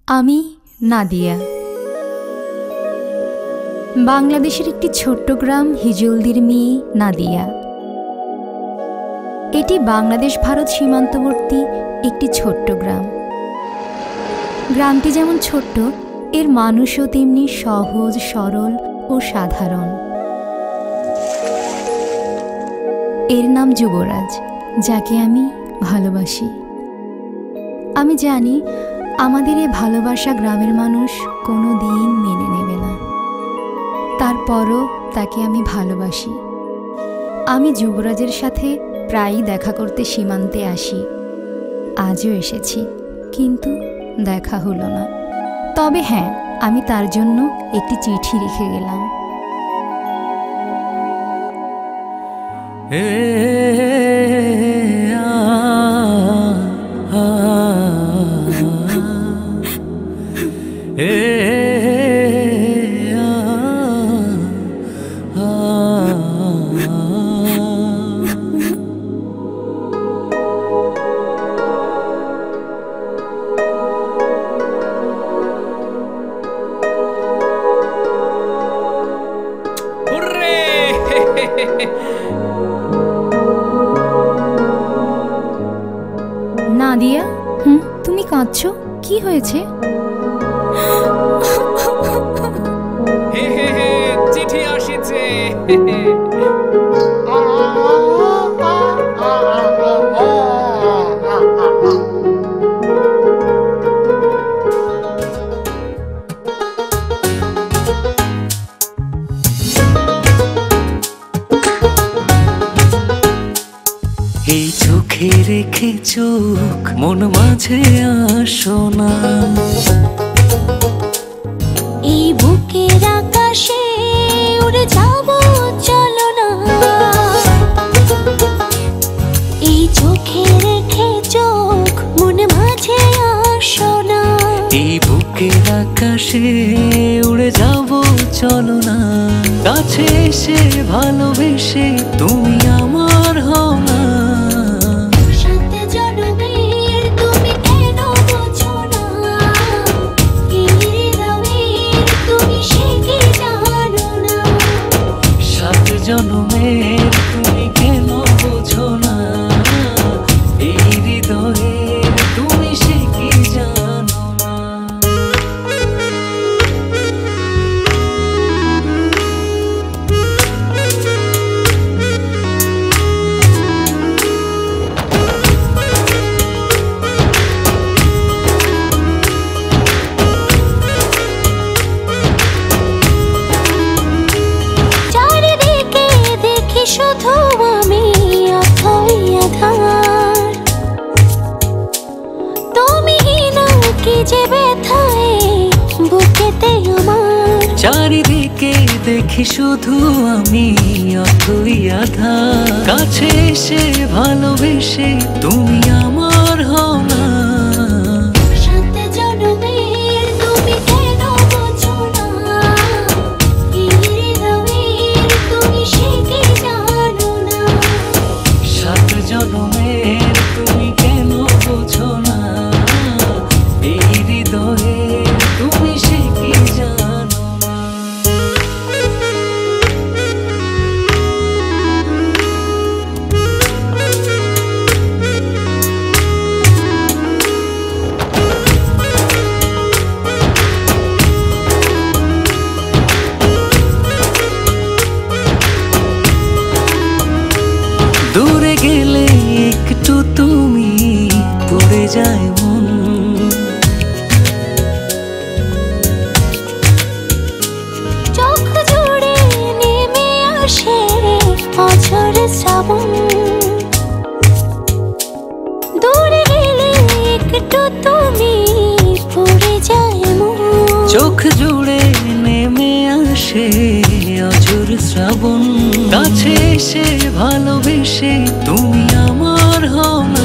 আমি নাদিয়া। বাংলাদেশের একটি ছোট্ট গ্রাম হিজলদির মেয়ে নাদিয়া। এটি বাংলাদেশ ভারত সীমান্তবর্তী একটি ছোট্ট গ্রাম। গ্রামটি যেমন ছোট্ট, এর মানুষও তেমনি সহজ, সরল ও সাধারণ। এর নাম যুবরাজ, যাকে আমি ভালোবাসি। আমি জানি আমাদের এই ভালোবাসা গ্রামের মানুষ কোনো দিন মেনে নেবে না, তারপরও তাকে আমি ভালোবাসি। আমি যুবরাজের সাথে প্রায়ই দেখা করতে সীমান্তে আসি। আজও এসেছি, কিন্তু দেখা হলো না। তবে হ্যাঁ, আমি তার জন্য একটি চিঠি রেখে গেলাম। নাদিয়া, তুমি কাঁদছো? কি হয়েছে? চিঠি আসিছে। এই চোখে রেখে চোখ মন মাঝে আসো না, এই বুকের আকাশে উড়ে যাব চলো না। এই চোখে রেখে চোখ মন মাঝে আসো না, এই বুকের আকাশে উড়ে যাব চলো না। কাছে এসে ভালোবেসে তুমি আমার হও না। জনমের তুমি কেন বোঝো না, এই হৃদয়ের তুমি সে কি জানো না। শুধু আমি অথই আধার, তুমি না কি যে ব্যথায় বুকেতে আমার। চারিদিকে দেখি শুধু আমি অথই আধার। কাছে এসে ভালোবেসে তুমি আমার হও না। জনমের তুমি কেন বোঝো না, এই হৃদয়ে তুমি সে কি জানো না। দূরে গেলে একটু তুমি পড়ে যায় মন, চোখ জুড়ে নেমে আসে অঝোর শ্রাবণ। দূরে গেলে একটু তুমি পড়ে যায় মন, চোখ জুড়ে নেমে আসে অঝোর শ্রাবণ। কাছে এসে ভালোবেসে তুমি আমার হও না।